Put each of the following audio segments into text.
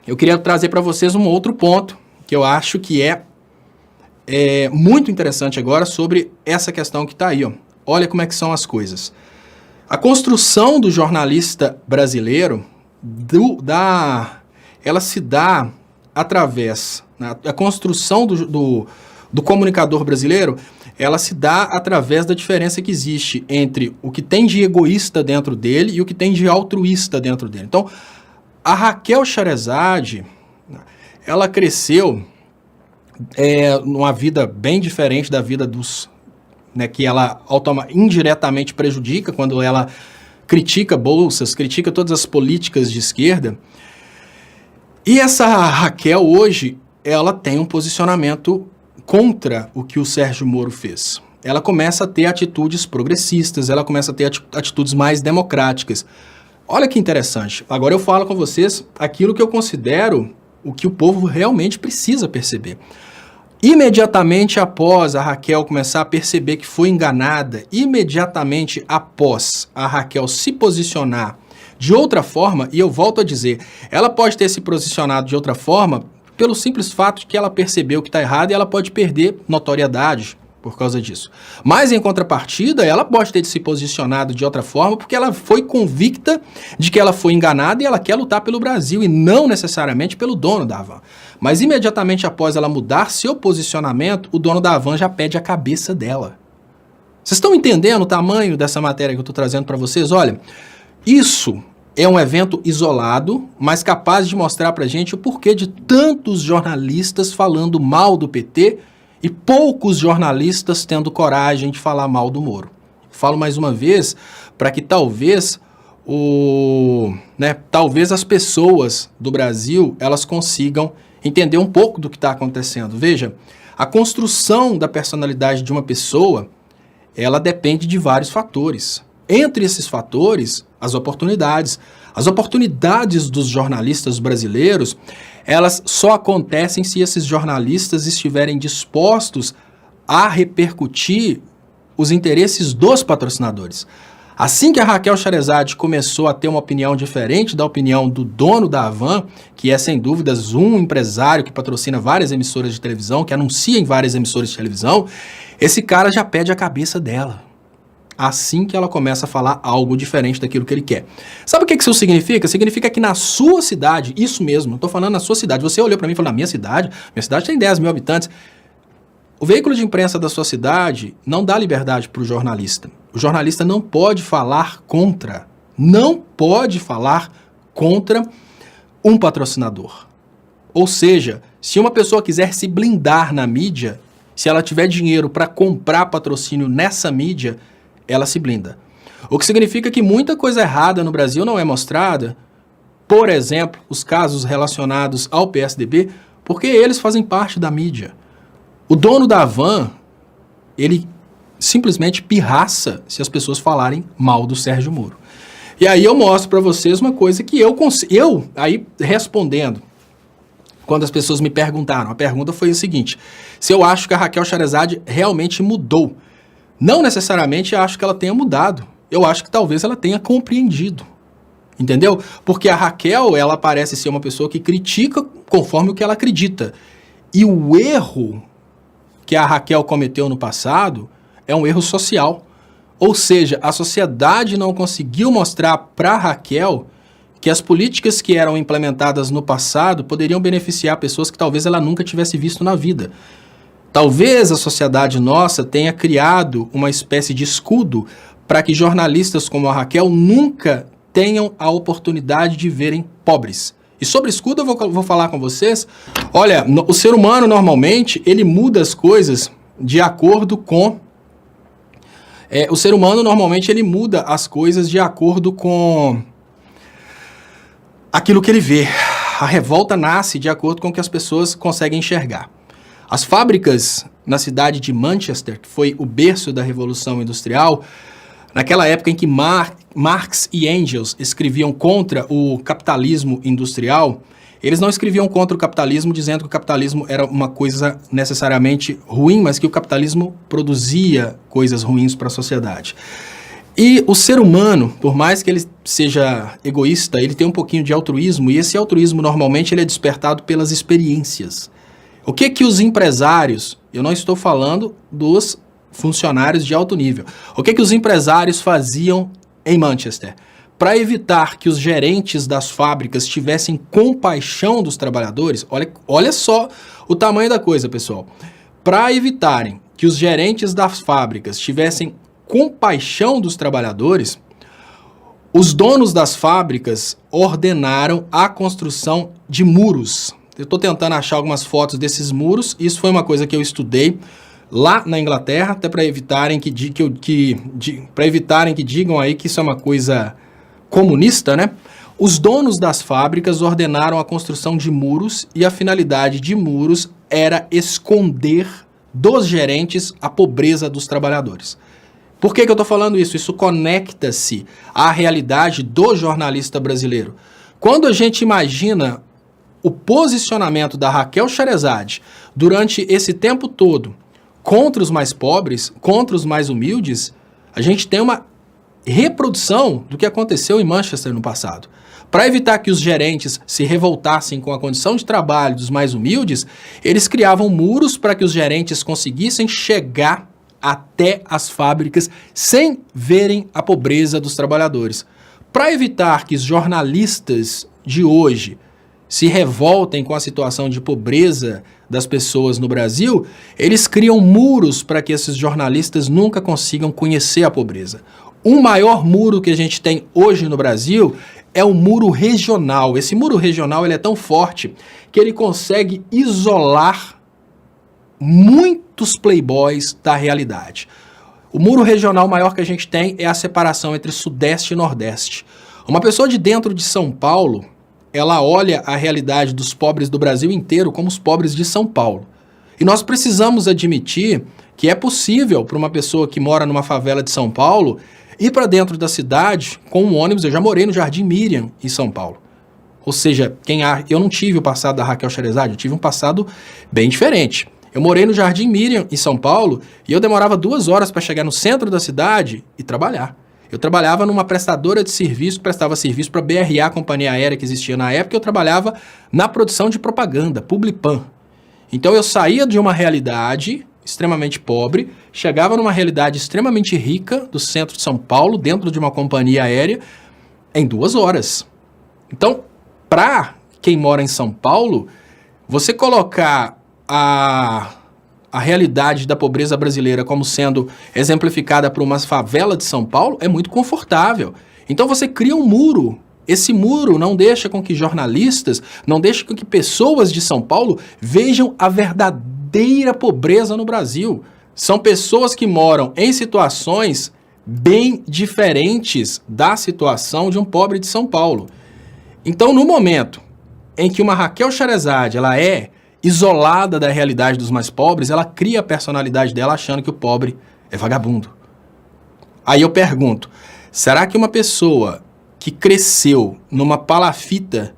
eu queria trazer para vocês um outro ponto que eu acho que é muito interessante agora sobre essa questão que está aí. Ó. Olha como é que são as coisas. A construção do jornalista brasileiro, ela se dá através, né, a construção do comunicador brasileiro, ela se dá através da diferença que existe entre o que tem de egoísta dentro dele e o que tem de altruísta dentro dele. Então, a Raquel Sherazade, ela cresceu numa vida bem diferente da vida dos... Né, que ela indiretamente prejudica quando ela critica bolsas, critica todas as políticas de esquerda. E essa Raquel hoje, ela tem um posicionamento contra o que o Sérgio Moro fez. Ela começa a ter atitudes progressistas, ela começa a ter atitudes mais democráticas. Olha que interessante. Agora eu falo com vocês aquilo que eu considero o que o povo realmente precisa perceber. Imediatamente após a Raquel começar a perceber que foi enganada, imediatamente após a Raquel se posicionar de outra forma, e eu volto a dizer, ela pode ter se posicionado de outra forma pelo simples fato de que ela percebeu que está errado e ela pode perder notoriedade por causa disso. Mas, em contrapartida, ela pode ter se posicionado de outra forma porque ela foi convicta de que ela foi enganada e ela quer lutar pelo Brasil e não necessariamente pelo dono da Havan. Mas, imediatamente após ela mudar seu posicionamento, o dono da Havan já pede a cabeça dela. Vocês estão entendendo o tamanho dessa matéria que eu estou trazendo para vocês? Olha, isso é um evento isolado, mas capaz de mostrar para a gente o porquê de tantos jornalistas falando mal do PT e poucos jornalistas tendo coragem de falar mal do Moro. Falo mais uma vez para que talvez talvez as pessoas do Brasil elas consigam entender um pouco do que está acontecendo. Veja, a construção da personalidade de uma pessoa, ela depende de vários fatores. Entre esses fatores, as oportunidades. As oportunidades dos jornalistas brasileiros, elas só acontecem se esses jornalistas estiverem dispostos a repercutir os interesses dos patrocinadores. Assim que a Raquel Sherazade começou a ter uma opinião diferente da opinião do dono da Havan, que é sem dúvidas um empresário que patrocina várias emissoras de televisão, que anuncia em várias emissoras de televisão, esse cara já pede a cabeça dela. Assim que ela começa a falar algo diferente daquilo que ele quer. Sabe o que isso significa? Significa que na sua cidade, isso mesmo, eu estou falando na sua cidade, você olhou para mim e falou, na minha cidade tem 10 mil habitantes. O veículo de imprensa da sua cidade não dá liberdade para o jornalista. O jornalista não pode falar contra um patrocinador. Ou seja, se uma pessoa quiser se blindar na mídia, se ela tiver dinheiro para comprar patrocínio nessa mídia, ela se blinda. O que significa que muita coisa errada no Brasil não é mostrada, por exemplo, os casos relacionados ao PSDB, porque eles fazem parte da mídia. O dono da Havan, ele simplesmente pirraça se as pessoas falarem mal do Sérgio Moro. E aí eu mostro para vocês uma coisa que eu aí respondendo, quando as pessoas me perguntaram, a pergunta foi o seguinte, se eu acho que a Raquel Sherazade realmente mudou. Não necessariamente acho que ela tenha mudado. Eu acho que talvez ela tenha compreendido. Entendeu? Porque a Raquel, ela parece ser uma pessoa que critica conforme o que ela acredita. E o erro que a Raquel cometeu no passado é um erro social. Ou seja, a sociedade não conseguiu mostrar para a Raquel que as políticas que eram implementadas no passado poderiam beneficiar pessoas que talvez ela nunca tivesse visto na vida. Talvez a sociedade nossa tenha criado uma espécie de escudo para que jornalistas como a Raquel nunca tenham a oportunidade de verem pobres. E sobre escudo eu vou falar com vocês. Olha, o ser humano normalmente ele muda as coisas de acordo com... o ser humano normalmente ele muda as coisas de acordo com aquilo que ele vê. A revolta nasce de acordo com o que as pessoas conseguem enxergar. As fábricas na cidade de Manchester, que foi o berço da Revolução Industrial, naquela época em que Marx e Engels escreviam contra o capitalismo industrial, eles não escreviam contra o capitalismo dizendo que o capitalismo era uma coisa necessariamente ruim, mas que o capitalismo produzia coisas ruins para a sociedade. E o ser humano, por mais que ele seja egoísta, ele tem um pouquinho de altruísmo, e esse altruísmo normalmente ele é despertado pelas experiências. O que que os empresários, eu não estou falando dos funcionários de alto nível, o que que os empresários faziam em Manchester? Para evitar que os gerentes das fábricas tivessem compaixão dos trabalhadores, olha só o tamanho da coisa, pessoal. Para evitarem que os gerentes das fábricas tivessem compaixão dos trabalhadores, os donos das fábricas ordenaram a construção de muros. Eu estou tentando achar algumas fotos desses muros, isso foi uma coisa que eu estudei lá na Inglaterra, até para evitarem que digam aí que isso é uma coisa comunista, né? Os donos das fábricas ordenaram a construção de muros e a finalidade de muros era esconder dos gerentes a pobreza dos trabalhadores. Por que eu estou falando isso? Isso conecta-se à realidade do jornalista brasileiro. Quando a gente imagina o posicionamento da Raquel Sherazade durante esse tempo todo contra os mais pobres, contra os mais humildes, a gente tem uma reprodução do que aconteceu em Manchester no passado. Para evitar que os gerentes se revoltassem com a condição de trabalho dos mais humildes, eles criavam muros para que os gerentes conseguissem chegar até as fábricas sem verem a pobreza dos trabalhadores. Para evitar que os jornalistas de hoje se revoltem com a situação de pobreza das pessoas no Brasil, eles criam muros para que esses jornalistas nunca consigam conhecer a pobreza. O maior muro que a gente tem hoje no Brasil é o muro regional. Esse muro regional ele é tão forte que ele consegue isolar muitos playboys da realidade. O muro regional maior que a gente tem é a separação entre Sudeste e Nordeste. Uma pessoa de dentro de São Paulo, ela olha a realidade dos pobres do Brasil inteiro como os pobres de São Paulo. E nós precisamos admitir que é possível para uma pessoa que mora numa favela de São Paulo ir para dentro da cidade com um ônibus. Eu já morei no Jardim Miriam, em São Paulo. Ou seja, eu não tive o passado da Raquel Sherazade, eu tive um passado bem diferente. Eu morei no Jardim Miriam, em São Paulo, e eu demorava 2 horas para chegar no centro da cidade e trabalhar. Eu trabalhava numa prestadora de serviço, prestava serviço para a BRA, a companhia aérea que existia na época, eu trabalhava na produção de propaganda, Publipan. Então eu saía de uma realidade extremamente pobre, chegava numa realidade extremamente rica do centro de São Paulo, dentro de uma companhia aérea, em 2 horas. Então, para quem mora em São Paulo, você colocar a realidade da pobreza brasileira como sendo exemplificada por uma favela de São Paulo é muito confortável. Então você cria um muro. Esse muro não deixa com que jornalistas, não deixa com que pessoas de São Paulo vejam a verdadeira pobreza no Brasil. São pessoas que moram em situações bem diferentes da situação de um pobre de São Paulo. Então, no momento em que uma Raquel Sherazade, ela é isolada da realidade dos mais pobres, ela cria a personalidade dela achando que o pobre é vagabundo. Aí eu pergunto, será que uma pessoa que cresceu numa palafita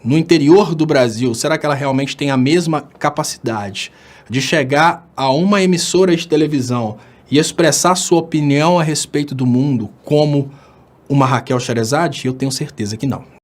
no interior do Brasil, será que ela realmente tem a mesma capacidade de chegar a uma emissora de televisão e expressar sua opinião a respeito do mundo como uma Raquel Sherazade? Eu tenho certeza que não.